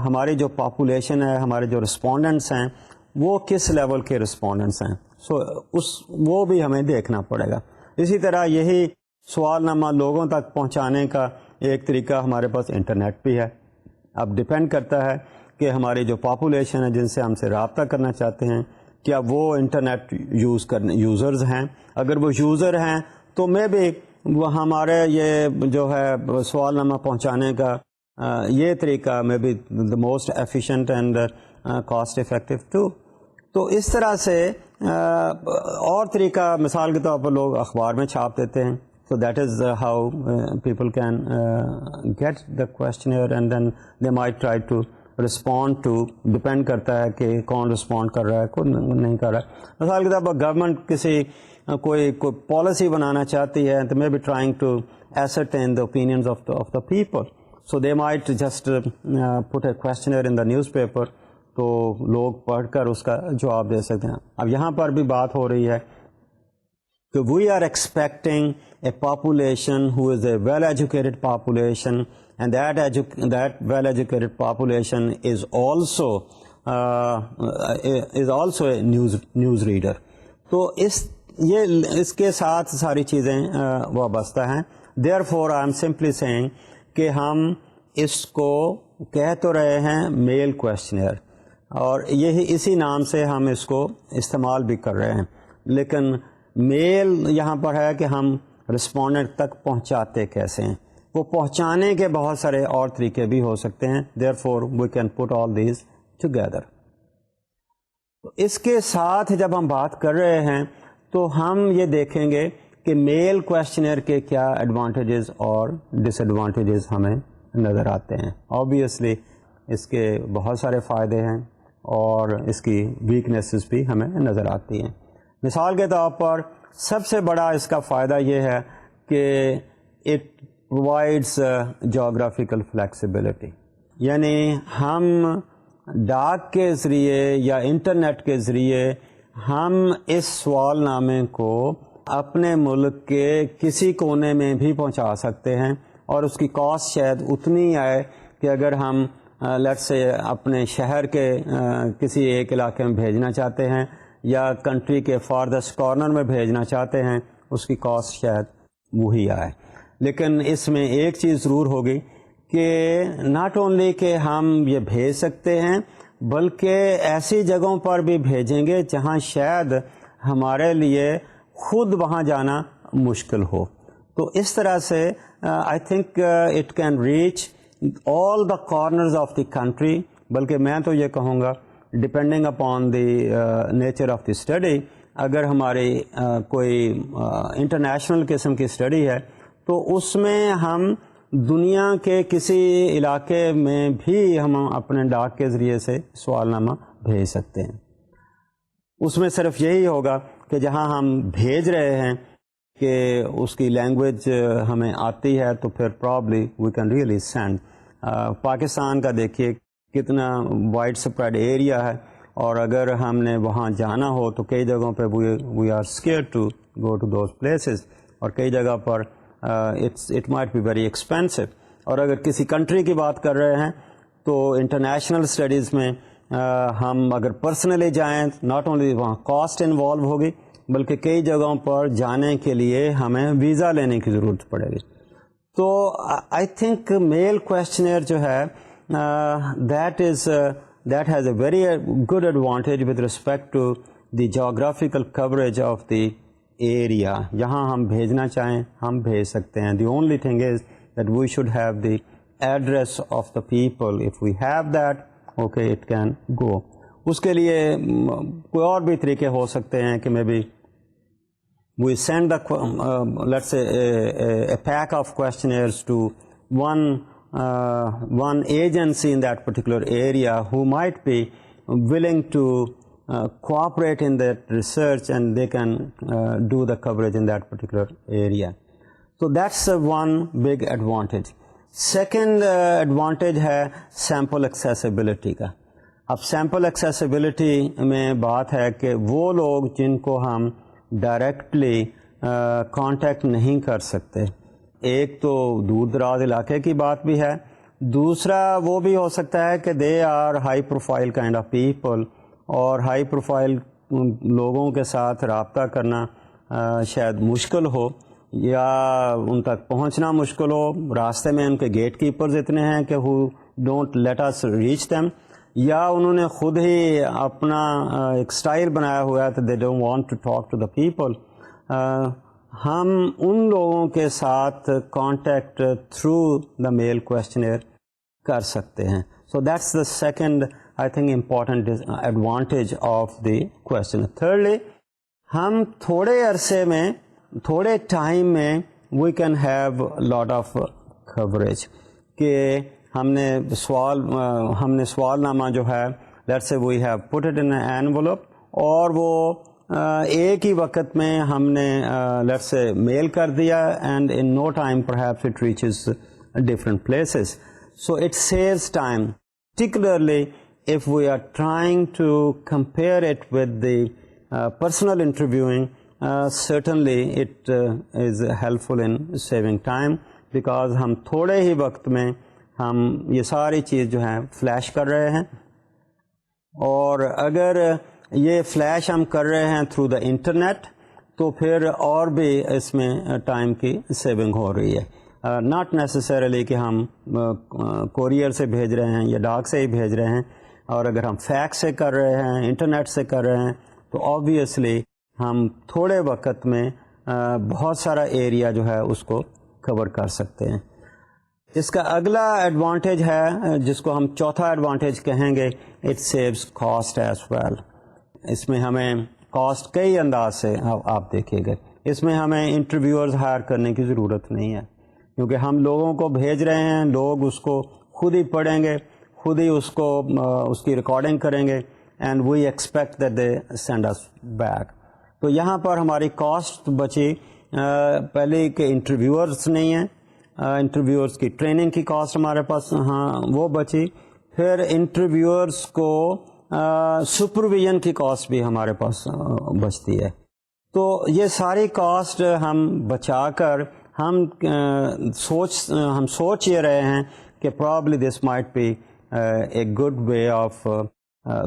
ہماری جو پاپولیشن ہے، ہمارے جو رسپونڈنٹس ہیں، وہ کس لیول کے رسپونڈنٹس ہیں، وہ بھی ہمیں دیکھنا پڑے گا. اسی طرح یہی سوال نامہ لوگوں تک پہنچانے کا ایک طریقہ ہمارے پاس انٹرنیٹ بھی ہے. اب ڈپینڈ کرتا ہے کہ ہماری جو پاپولیشن ہے جن سے ہم سے رابطہ کرنا چاہتے ہیں کیا وہ انٹرنیٹ یوزرز ہیں. اگر وہ یوزر ہیں تو میں بھی وہ ہمارے یہ جو ہے سوال نامہ پہنچانے کا یہ طریقہ میں بھی the most efficient and cost effective too. تو اس طرح سے اور طریقہ مثال کے طور پر لوگ اخبار میں چھاپ دیتے ہیں. So that is how people can get the questionnaire and then they might try to respond to, depend کرتا ہے کہ کون رسپونڈ کر رہا ہے کون نہیں کر رہا ہے. مثال کے طور پر گورنمنٹ کسی کوئی پالیسی بنانا چاہتی ہے تو may be trying to ascertain the opinions of the people. So they might just put a questionnaire in the newspaper, تو لوگ پڑھ کر اس کا جواب دے سکتے ہیں. اب یہاں پر بھی بات ہو رہی ہے کہ we are expecting a population who is a well-educated population, and that well-educated population is also a news reader. تو اس کے ساتھ ساری چیزیں وابستہ ہیں. Therefore I am simply saying کہ ہم اس کو کہہ تو رہے ہیں میل کویسچنیئر، اور یہی اسی نام سے ہم اس کو استعمال بھی کر رہے ہیں، لیکن میل یہاں پر ہے کہ ہم رسپونڈنٹ تک پہنچاتے کیسے ہیں. وہ پہنچانے کے بہت سارے اور طریقے بھی ہو سکتے ہیں. therefore we can put all these together. اس کے ساتھ جب ہم بات کر رہے ہیں تو ہم یہ دیکھیں گے کہ میل کویسچنر کے کیا ایڈوانٹیجز اور ڈس ایڈوانٹیجز ہمیں نظر آتے ہیں. آبویسلی اس کے بہت سارے فائدے ہیں اور اس کی ویکنیسز بھی ہمیں نظر آتی ہیں. مثال کے طور پر سب سے بڑا اس کا فائدہ یہ ہے کہ اٹ پرووائڈس جغرافیکل فلیکسیبلٹی، یعنی ہم ڈاک کے ذریعے یا انٹرنیٹ کے ذریعے ہم اس سوال نامے کو اپنے ملک کے کسی کونے میں بھی پہنچا سکتے ہیں، اور اس کی کاسٹ شاید اتنی آئے کہ اگر ہم لیٹس سے اپنے شہر کے کسی ایک علاقے میں بھیجنا چاہتے ہیں یا کنٹری کے فاردسٹ کارنر میں بھیجنا چاہتے ہیں، اس کی کاسٹ شاید وہی آئے. لیکن اس میں ایک چیز ضرور ہوگی کہ ناٹ اونلی کہ ہم یہ بھیج سکتے ہیں بلکہ ایسی جگہوں پر بھی بھیجیں گے جہاں شاید ہمارے لیے خود وہاں جانا مشکل ہو. تو اس طرح سے I think it can reach all the corners of the country. بلکہ میں تو یہ کہوں گا depending upon the nature of the study, اگر ہماری کوئی انٹرنیشنل قسم کی اسٹڈی ہے تو اس میں ہم دنیا کے کسی علاقے میں بھی ہم اپنے ڈاک کے ذریعے سے سوال نامہ بھیج سکتے ہیں. اس میں صرف یہی ہوگا کہ جہاں ہم بھیج رہے ہیں کہ اس کی لینگویج ہمیں آتی ہے تو پھر probably we can really send. Pakistan کا دیکھیے کتنا وائڈ سپریڈ ایریا ہے، اور اگر ہم نے وہاں جانا ہو تو کئی جگہوں پہ we are scared to go to those places, اور کئی جگہ پر it might be very expensive. اور اگر کسی کنٹری کی بات کر رہے ہیں تو انٹرنیشنل اسٹڈیز میں ہم اگر پرسنلی جائیں ناٹ اونلی وہاں کاسٹ انوالو ہوگی بلکہ کئی جگہوں پر جانے کے لیے ہمیں ویزا لینے کی ضرورت پڑے گی. تو آئی تھنک میل کویسچنیئر جو ہے that has a very good advantage with respect to the geographical coverage of the area. جہاں ہم بھیجنا چاہیں ہم بھیج سکتے ہیں. The only thing is that we should have the address of the people. If we have that okay it can go. اس کے لیے کوئی اور بھی طریقے ہو سکتے ہیں کہ مے be we send let's say a pack of questionnaires to one one agency in that particular area who might be willing to cooperate in that research, and they can do the coverage in that particular area. So that's one big advantage. Second advantage ہے sample accessibility کا. اب sample accessibility میں بات ہے کہ وہ لوگ جن کو ہم ڈائریکٹلی کانٹیکٹ نہیں کر سکتے، ایک تو دور دراز علاقے کی بات بھی ہے، دوسرا وہ بھی ہو سکتا ہے کہ they are high profile kind of people, اور ہائی پروفائل لوگوں کے ساتھ رابطہ کرنا شاید مشکل ہو، یا ان تک پہنچنا مشکل ہو، راستے میں ان کے گیٹ کیپرز اتنے ہیں کہ who don't let us reach them، یا انہوں نے خود ہی اپنا ایک سٹائل بنایا ہوا ہے تو they don't want to talk to the people. ہم ان لوگوں کے ساتھ کانٹیکٹ تھرو دا میل کویسچنیئر کر سکتے ہیں. So that's the second I think important advantage of the question. Thirdly, ہم تھوڑے عرصے میں، تھوڑے ٹائم میں we can have lot of coverage, کہ ہم نے سوال نامہ جو ہے let's say we have put it in envelope, اور وہ ایک ہی وقت میں ہم نے لیٹس سے میل کر دیا، and in no time perhaps it reaches different places. So it saves time, particularly if we are trying to compare it with the personal interviewing. Certainly it is helpful in saving time, because ہم تھوڑے ہی وقت میں ہم یہ ساری چیز جو ہے فلیش کر رہے ہیں، اور اگر یہ فلیش ہم کر رہے ہیں تھرو دا انٹرنیٹ تو پھر اور بھی اس میں ٹائم کی سیونگ ہو رہی ہے. ناٹ نیسسریلی کہ ہم کوریئر سے بھیج رہے ہیں یا ڈاک سے ہی بھیج رہے ہیں، اور اگر ہم فیکس سے کر رہے ہیں، انٹرنیٹ سے کر رہے ہیں، تو آبویسلی ہم تھوڑے وقت میں بہت سارا ایریا جو ہے اس کو کور کر سکتے ہیں. اس کا اگلا ایڈوانٹیج ہے جس کو ہم چوتھا ایڈوانٹیج کہیں گے، it saves cost as well. اس میں ہمیں کاسٹ کئی انداز سے آپ دیکھیے گا، اس میں ہمیں انٹرویورز ہائر کرنے کی ضرورت نہیں ہے، کیونکہ ہم لوگوں کو بھیج رہے ہیں، لوگ اس کو خود ہی پڑھیں گے، خود ہی اس کی ریکارڈنگ کریں گے، and we expect that they send us back. تو یہاں پر ہماری کاسٹ بچی. پہلے کہ انٹرویورس نہیں ہیں، انٹرویورس کی ٹریننگ کی کاسٹ ہمارے پاس وہ بچی. پھر انٹرویورس کو سپرویژن کی کاسٹ بھی ہمارے پاس بچتی ہے. تو یہ ساری کاسٹ ہم بچا کر ہم سوچ یہ رہے ہیں کہ probably this might be a good way of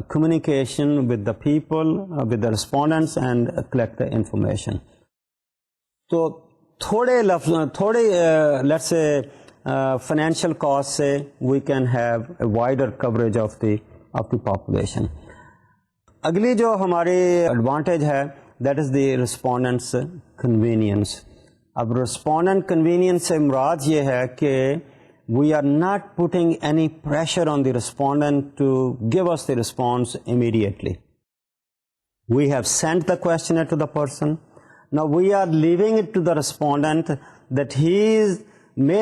communication with the people, with the respondents, and collect the information. تو تھوڑے let's say financial cost سے we can have a wider coverage of the population. اگلی جو ہماری ایڈوانٹیج ہے that is the respondents convenience. اب respondent convenience سے مراد یہ ہے کہ we are not putting any pressure on the respondent to give us the response immediately. We have sent the questionnaire to the person. Now we are leaving it to the respondent that he may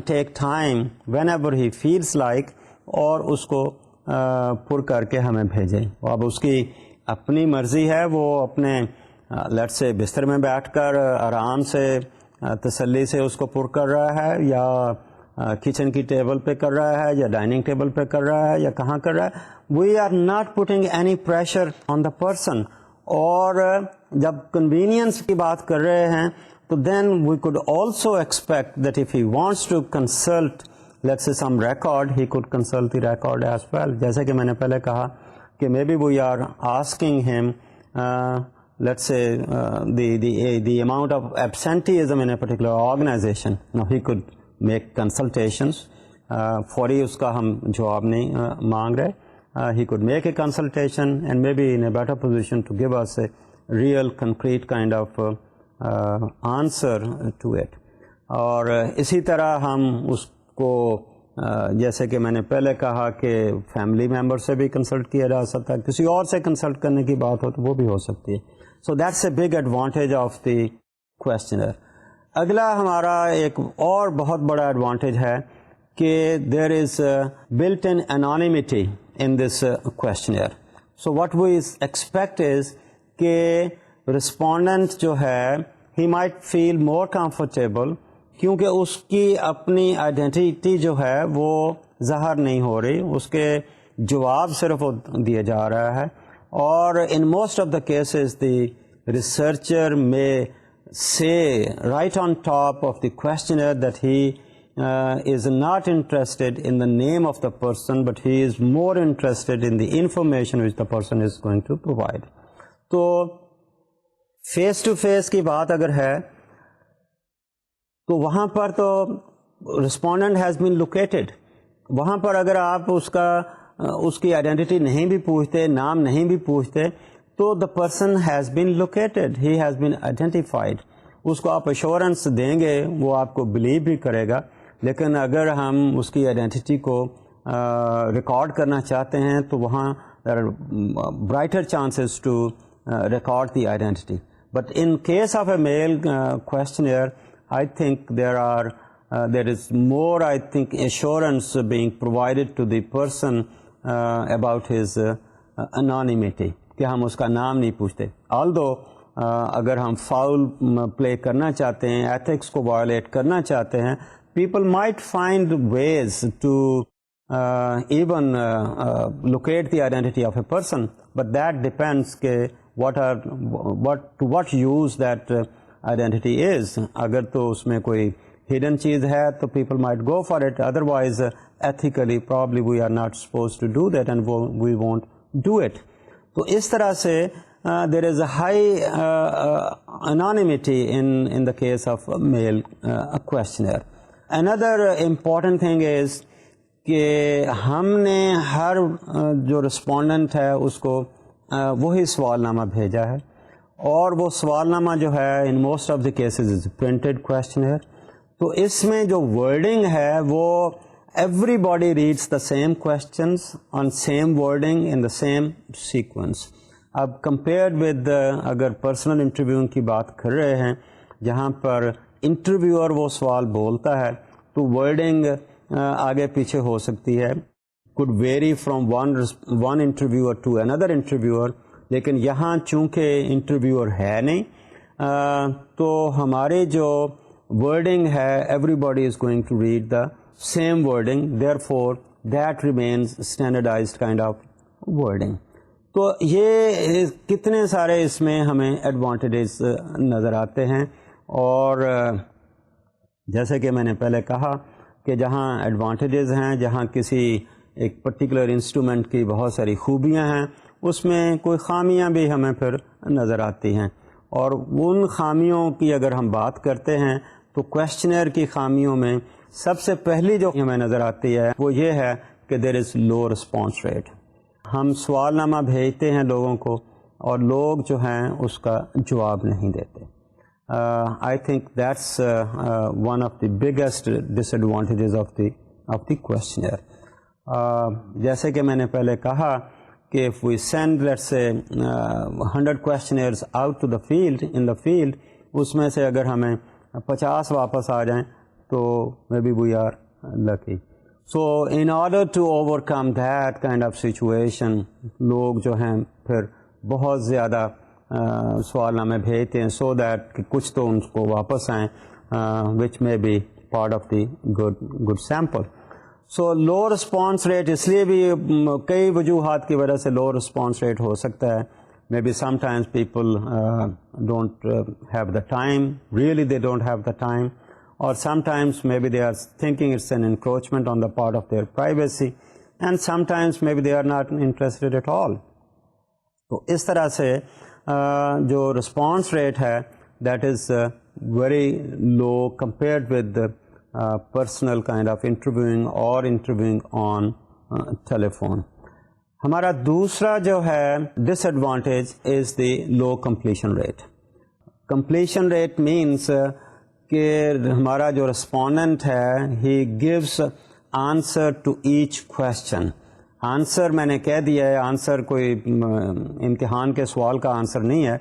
take time whenever he feels like, اور اس کو پر کر کے ہمیں بھیجیں. اب اس کی اپنی مرضی ہے، وہ اپنے لیٹ سے بستر میں بیٹھ کر آرام سے تسلی سے اس کو پر کر رہا ہے، یا کچن کی ٹیبل پہ کر رہا ہے، یا ڈائننگ ٹیبل پہ کر رہا ہے، یا کہاں کر رہا ہے. We are not putting any pressure on the person. اور جب کنوینئنس کی بات کر رہے ہیں تو then we could also expect that if he wants to consult let's say some record, he could consult the record as well. جیسے کہ میں نے پہلے کہا کہ may be we are asking him let's say the amount of absenteeism in a particular organization. Now he could make consultations. فوری اس کا ہم جواب نہیں مانگ رہے. He could make a consultation and maybe in a better position to give us a real concrete kind of answer to it. اور اسی طرح ہم اس کو جیسے کہ میں نے پہلے کہا کہ فیملی ممبر سے بھی کنسلٹ کیا جا سکتا ہے، کسی اور سے کنسلٹ کرنے کی بات ہو تو وہ بھی ہو سکتی ہے. So that's a big advantage of the questionnaire. اگلا ہمارا ایک اور بہت بڑا ایڈوانٹیج ہے کہ there is built in anonymity in this questionnaire. So what we expect is کہ رسپونڈنٹ جو ہے he might feel more comfortable کیونکہ اس کی اپنی آئیڈینٹی جو ہے وہ ظاہر نہیں ہو رہی, اس کے جواب صرف دیا جا رہا ہے. اور in most of the cases the researcher میں say right on top of the questionnaire that he is not interested in the name of the person, but he is more interested in the information which the person is going to provide. تو فیس ٹو فیس کی بات اگر ہے تو وہاں پر تو رسپونڈنٹ ہیز بین لوکیٹڈ. وہاں پر اگر آپ اس کی آئیڈینٹی نہیں بھی پوچھتے, نام نہیں بھی پوچھتے, تو the person has been located, he has been identified. اس کو آپ ایشورنس دیں گے وہ آپ کو بلیو بھی کرے گا. لیکن اگر ہم اس کی آئیڈینٹی کو ریکارڈ کرنا چاہتے ہیں تو وہاں brighter chances to record the identity. But in case of a mail questionnaire I think there is more, I think, assurance being provided to the person about his anonymity, کہ ہم اس کا نام نہیں پوچھتے. although اگر ہم فاؤل پلے کرنا چاہتے ہیں, ایتھکس کو وائلیٹ کرنا چاہتے ہیں, people might find ways to even locate the identity of a person, but that depends کہ what use that identity is. اگر تو اس میں کوئی hidden چیز ہے تو people might go for it, otherwise ethically probably we are not supposed to do that and we won't do it. تو اس طرح سے there is a high anonymity in the case of a mail questionnaire. Another important thing is کہ ہم نے ہر جو رسپونڈنٹ ہے اس کو وہی سوال نامہ بھیجا ہے, اور وہ سوال نامہ جو ہے in most of the cases is printed questionnaire. تو اس میں جو ورڈنگ ہے وہ everybody reads the same questions on same wording in the same sequence. اب compared with اگر پرسنل انٹرویو کی بات کر رہے ہیں جہاں پر انٹرویور وہ سوال بولتا ہے تو ورڈنگ آگے پیچھے ہو سکتی ہے, could vary from one interviewer to another interviewer. لیکن یہاں چونکہ انٹرویور ہے نہیں تو ہمارے جو wording ہے everybody is going to read the same wording, therefore that remains standardized kind of wording. تو یہ کتنے سارے اس میں ہمیں ایڈوانٹیجز نظر آتے ہیں. اور جیسے کہ میں نے پہلے کہا کہ جہاں ایڈوانٹیجز ہیں, جہاں کسی ایک پرٹیکولر انسٹرومنٹ کی بہت ساری خوبیاں ہیں, اس میں کوئی خامیاں بھی ہمیں پھر نظر آتی ہیں. اور ان خامیوں کی اگر ہم بات کرتے ہیں تو کویشچنر کی خامیوں میں سب سے پہلی جو ہمیں نظر آتی ہے وہ یہ ہے کہ there is love response rate. ہم سوال نامہ بھیجتے ہیں لوگوں کو اور لوگ جو ہیں اس کا جواب نہیں دیتے. I think that's one of the biggest disadvantages of the questionnaire. جیسے کہ میں نے پہلے کہا کہ if we send let's say 100 questionnaires out to the field, in the field, اس میں سے اگر ہمیں 50 واپس آ جائیں تو maybe we are lucky. So in order to overcome that kind of situation, لوگ جو ہیں پھر بہت زیادہ سوال نامے بھیجتے ہیں so that کہ کچھ تو ان کو واپس آئیں which may be part of the good sample. So low response rate اس لیے بھی کئی وجوہات کی وجہ سے لو رسپانس ریٹ ہو سکتا ہے. May be sometimes people don't have the time, really they don't have the time, اور sometimes maybe they are thinking it's an encroachment on the part of their privacy, and sometimes maybe they are not interested at all. تو اس طرح سے جو رسپانس ریٹ ہے that is very low compared with personal kind of interviewing or interviewing on telephone. ہمارا دوسرا جو ہے disadvantage is the low completion rate. Completion rate means کہ ہمارا جو رسپونڈنٹ ہے he gives answer to each question. Answer میں نے کہہ دیا ہے, آنسر کوئی امتحان کے سوال کا آنسر نہیں ہے.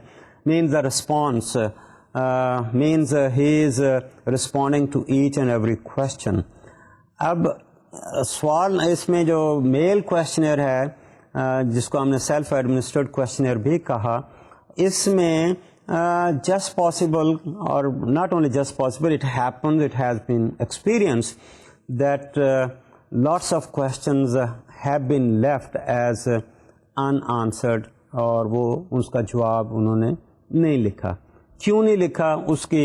Means the response means he is responding to each and every question. اب سوال اس میں جو میل کویشچنر ہے جس کو ہم نے سیلف ایڈمنسٹرڈ کویشچنر بھی کہا, اس میں just possible, or not only just possible, it happens, it has been experienced that lots of questions have been left as unanswered, اور وہ اس کا جواب انہوں نے نہیں لکھا. کیوں نہیں لکھا؟ اس کی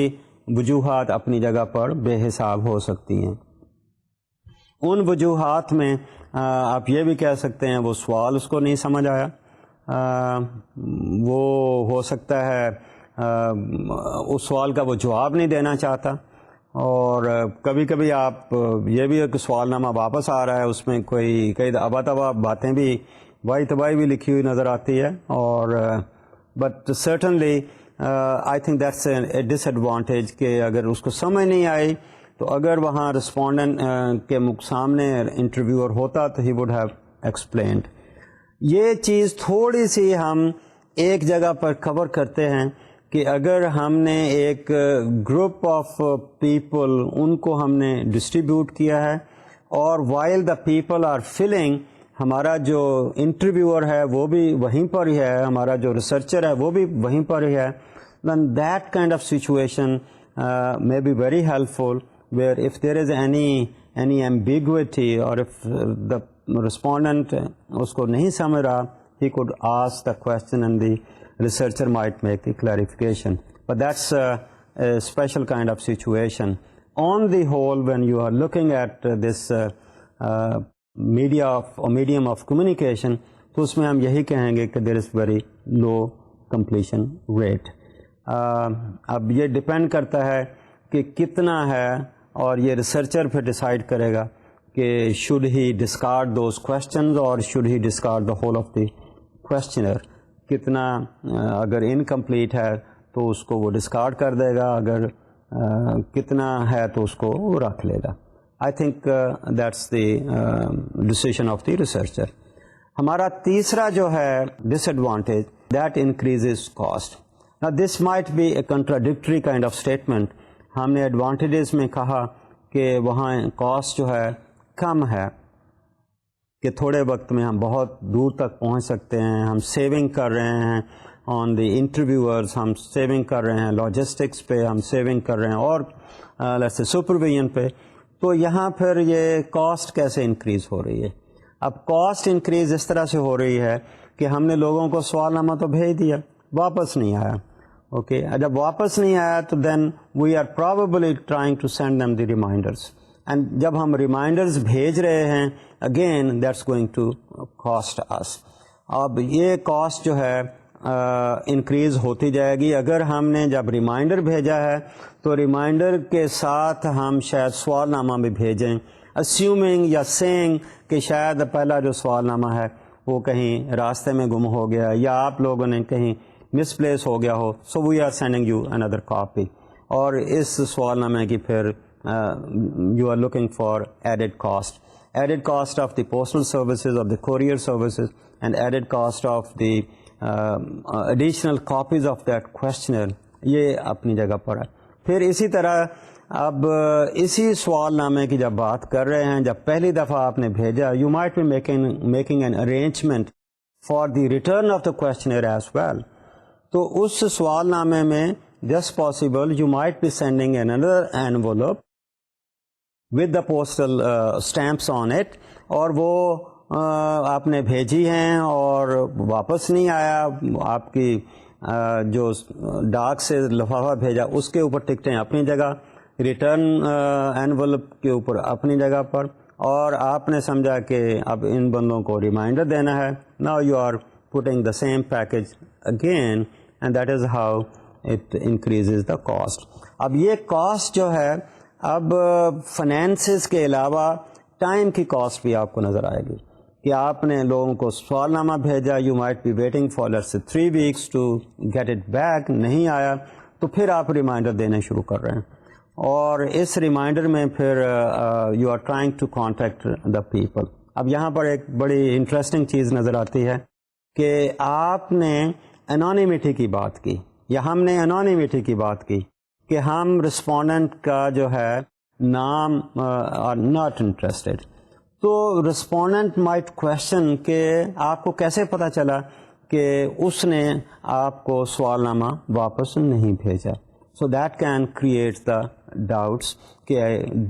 وجوہات اپنی جگہ پر بے حساب ہو سکتی ہیں. ان وجوہات میں آپ یہ بھی کہہ سکتے ہیں وہ سوال اس کو نہیں سمجھ آیا, وہ ہو سکتا ہے اس سوال کا وہ جواب نہیں دینا چاہتا, اور کبھی کبھی آپ یہ بھی ہے کہ سوال نامہ واپس آ رہا ہے, اس میں کئی ابا تبا باتیں بھی وائی تبائی بھی لکھی ہوئی نظر آتی ہے, اور but certainly I think that's a disadvantage کہ اگر اس کو سمجھ نہیں آئی تو اگر وہاں رسپونڈنٹ کے سامنے انٹرویور ہوتا تو ہی وڈ ہیو ایکسپلینڈ. یہ چیز تھوڑی سی ہم ایک جگہ پر کور کرتے ہیں کہ اگر ہم نے ایک گروپ آف پیپل ان کو ہم نے ڈسٹریبیوٹ کیا ہے, اور while the people are filling, ہمارا جو انٹرویور ہے وہ بھی وہیں پر ہی ہے, ہمارا جو ریسرچر ہے وہ بھی وہیں پر ہی ہے, then that kind of situation may be very helpful, where if there is any ambiguity, or if the respondent اس کو نہیں سمجھ رہا, he could ask the question and the researcher might make the clarification. But that's a special kind of situation. On the whole, when you are looking at this medium of communication, تو اس میں ہم یہی کہیں گے کہ there is very low completion rate. اب یہ ڈپینڈ کرتا ہے کہ کتنا ہے, اور یہ ریسرچر پھر ڈیسائیڈ کرے گا کہ should he discard those questions or should he discard the whole of the questionnaire. کتنا اگر انکمپلیٹ ہے تو اس کو وہ ڈسکارڈ کر دے گا, اگر کتنا ہے تو اس کو وہ رکھ لے گا. I think that's the decision of the researcher. ہمارا تیسرا جو ہے disadvantage, that increases cost. Now this might be a contradictory kind of statement. ہم نے ایڈوانٹیجز میں کہا کہ وہاں کاسٹ جو ہے کم ہے, کہ تھوڑے وقت میں ہم بہت دور تک پہنچ سکتے ہیں, ہم سیونگ کر رہے ہیں آن دی انٹرویورز, ہم سیونگ کر رہے ہیں لاجسٹکس پہ, ہم سیونگ کر رہے ہیں اور سپرویژن پہ. تو یہاں پھر یہ کاسٹ کیسے انکریز ہو رہی ہے؟ اب کاسٹ انکریز اس طرح سے ہو رہی ہے کہ ہم نے لوگوں کو سوال نامہ تو بھیج دیا, واپس نہیں آیا. اوکے, جب واپس نہیں آیا تو then we are probably trying to send them the reminders, and جب ہم ریمائنڈرز بھیج رہے ہیں again that's going to cost us. اب یہ کاسٹ جو ہے انکریز ہوتی جائے گی. اگر ہم نے جب ریمائنڈر بھیجا ہے تو ریمائنڈر کے ساتھ ہم شاید سوال نامہ بھی بھیجیں, اسیومنگ یا سینگ کہ شاید پہلا جو سوال نامہ ہے وہ کہیں راستے میں گم ہو گیا, یا آپ لوگوں نے کہیں مس پلیس ہو گیا ہو, so we are sending you another copy. اور اس سوال نامے کی پھر you are looking for added cost of the postal services, of the courier services, and added cost of the additional copies of that questionnaire. یہ اپنی جگہ پر ہے. پھر اسی طرح اب اسی سوال نامے کی جب بات کر رہے ہیں, جب پہلی دفعہ آپ نے بھیجا, you might be making an arrangement for the return of the questionnaire as well. تو اس سوال نامے میں just possible you might be sending another envelope with the postal stamps on it, اور وہ آپ نے بھیجی ہیں اور واپس نہیں آیا. آپ کی جو ڈاک سے لفافہ بھیجا اس کے اوپر ٹکٹیں اپنی جگہ, ریٹرن envelope کے اوپر اپنی جگہ پر, اور آپ نے سمجھا کہ اب ان بندوں کو ریمائنڈر دینا ہے. Now you are putting the same package again, and that is how it increases the cost. اب یہ کاسٹ جو ہے اب فائنینسز کے علاوہ ٹائم کی کاسٹ بھی آپ کو نظر آئے گی کہ آپ نے لوگوں کو سوال نامہ بھیجا, you might be waiting for let's say 3 weeks to get it back, نہیں آیا تو پھر آپ ریمائنڈر دینے شروع کر رہے ہیں, اور اس ریمائنڈر میں پھر you are trying to contact the people. اب یہاں پر ایک بڑی انٹرسٹنگ چیز نظر آتی ہے کہ آپ نے انانیمیٹی کی بات کی, یا ہم نے انونیمیٹی کی بات کی کہ ہم رسپونڈنٹ کا جو ہے نام آر ناٹ انٹرسٹڈ، تو رسپونڈنٹ مائٹ کویشچن کہ آپ کو کیسے پتہ چلا کہ اس نے آپ کو سوال نامہ واپس نہیں بھیجا. So that can create the doubts کہ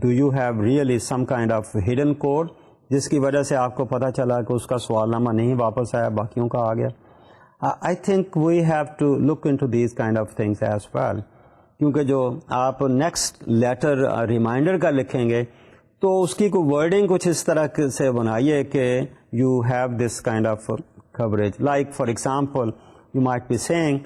do you have really some kind of hidden code جس کی وجہ سے آپ کو پتہ چلا کہ اس کا سوال نامہ نہیں واپس آیا، باقیوں کا آ گیا. I think we have to look into these kind of things as well, کیونکہ جو آپ نیکسٹ لیٹر ریمائنڈر کا لکھیں گے تو اس کی کوئی ورڈنگ کچھ اس طرح سے بنائیے کہ you have this kind of coverage. Like for example you might be saying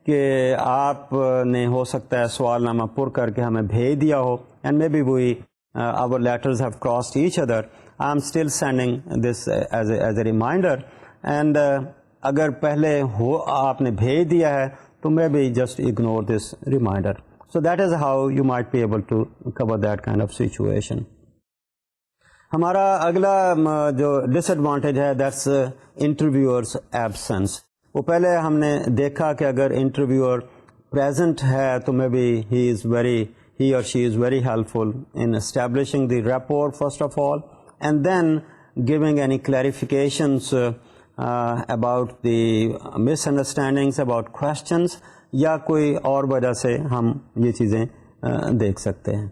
کہ آپ نے ہو سکتا ہے سوال نامہ پر کر کے ہمیں بھیج دیا ہو، and may be we our letters have crossed each other. I am still sending this as a reminder, and اگر پہلے ہو آپ نے بھیج دیا ہے تو may be just ignore this reminder. So that is how you might be able to cover that kind of situation. ہمارا اگلا جو ڈس ایڈوانٹیج ہے دیٹس انٹرویورس ایبسنس. وہ پہلے ہم نے دیکھا کہ اگر انٹرویور پریزنٹ ہے تو مے be he or she is very helpful in establishing the rapport first of all, and then giving any clarifications about the misunderstandings, about questions, یا کوئی اور وجہ سے ہم یہ چیزیں دیکھ سکتے ہیں.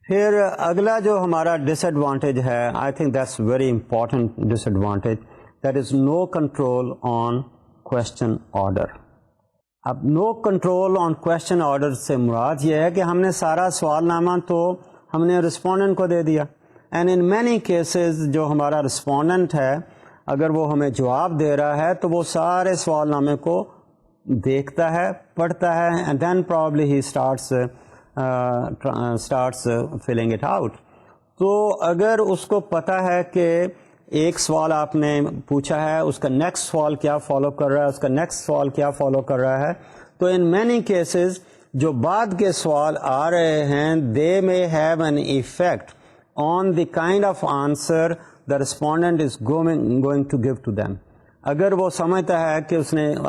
پھر اگلا جو ہمارا ڈس ایڈوانٹیج ہے، I think that's very important disadvantage, that is no control on question order. اب no control on question order سے مراد یہ ہے کہ ہم نے سارا سوال نامہ تو ہم نے رسپونڈنٹ کو دے دیا، اینڈ ان مینی کیسز جو ہمارا رسپونڈنٹ ہے اگر وہ ہمیں جواب دے رہا ہے تو وہ سارے سوال نامے کو دیکھتا ہے، پڑھتا ہے، and then probably he starts filling it out. تو اگر اس کو پتہ ہے کہ ایک سوال آپ نے پوچھا ہے، اس کا نیکسٹ سوال کیا فالو کر رہا ہے، اس کا نیکسٹ سوال کیا فالو کر رہا ہے، تو ان مینی کیسز جو بعد کے سوال آ رہے ہیں they may have an effect on the kind of answer the respondent is going to give to them. اگر وہ سمجھتا ہے کہ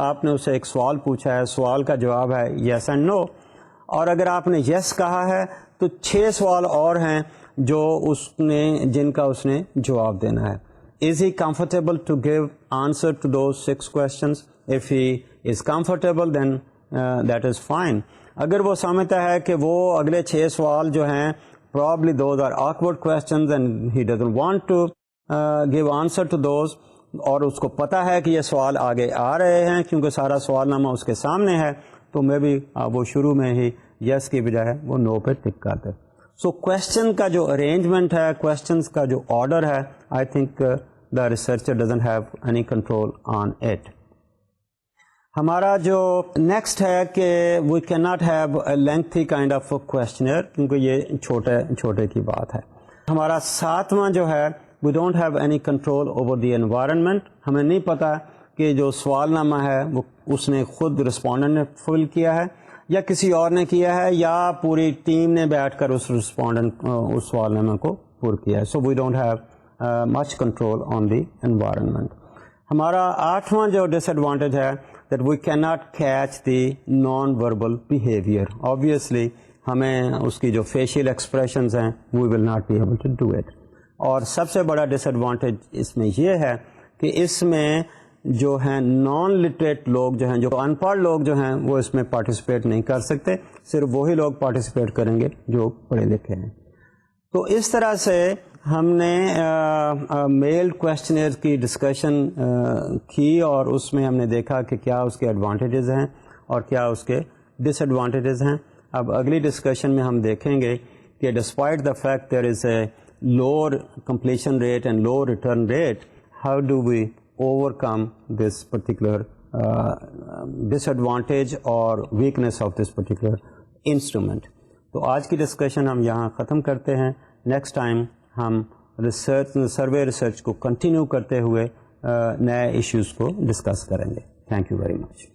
آپ نے اسے ایک سوال پوچھا ہے، سوال کا جواب ہے یس اینڈ نو، اور اگر آپ نے یس کہا ہے تو 6 سوال اور ہیں جو جن کا اس نے جواب دینا ہے. Is he comfortable to give answer to those 6 questions? If he is comfortable, then that is fine. اگر وہ سمجھتا ہے کہ وہ اگلے 6 سوال جو ہیں probably those are awkward questions and he doesn't want to give answer to those، اور اس کو پتہ ہے کہ یہ سوال آگے آ رہے ہیں کیونکہ سارا سوال نامہ اس کے سامنے ہے، تو میں بھی وہ شروع میں ہی یس کی بجائے وہ نو پہ ٹک کرتے. سو کویشچن کا جو ارینجمنٹ ہے، کویشچنس کا جو آرڈر ہے، I think the researcher doesn't have any control on it. ہمارا جو نیکسٹ ہے کہ we can not have a lengthy kind of questionnaire, کیونکہ یہ چھوٹے کی بات ہے. ہمارا 7واں جو ہے we don't have any control over the environment. ہمیں نہیں پتہ کہ جو سوال نامہ ہے وہ اس نے خود رسپونڈنٹ نے فل کیا ہے یا کسی اور نے کیا ہے یا پوری ٹیم نے بیٹھ کر اس سوال نامہ کو پر کیا ہے. So we don't have much control on the environment. ہمارا 8واں جو ڈس ایڈوانٹیج ہے that we can not catch the non verbal behaviour. Obviously ہمیں اس کی جو فیشیل ایکسپریشنز ہیں we will not be able to do it. اور سب سے بڑا ڈس ایڈوانٹیج اس میں یہ ہے کہ اس میں جو ہیں نان لٹریٹ لوگ جو ہیں، جو ان پڑھ لوگ جو ہیں، وہ اس میں پارٹیسپیٹ نہیں کر سکتے. صرف وہی لوگ پارٹیسپیٹ کریں گے جو پڑھے لکھے ہیں. تو اس طرح سے ہم نے میل کویشچنر کی ڈسکشن کی اور اس میں ہم نے دیکھا کہ کیا اس کے ایڈوانٹیجز ہیں اور کیا اس کے ڈس ایڈوانٹیجز ہیں. اب اگلی ڈسکشن میں ہم دیکھیں گے کہ despite the fact there is a lower completion rate and low return rate, how do we overcome this particular disadvantage or weakness of this particular instrument. تو آج کی ڈسکشن ہم یہاں ختم کرتے ہیں. نیکسٹ ٹائم ہم سروے ریسرچ کو کنٹینیو کرتے ہوئے نئے ایشوز کو ڈسکس کریں گے. Thank you very much.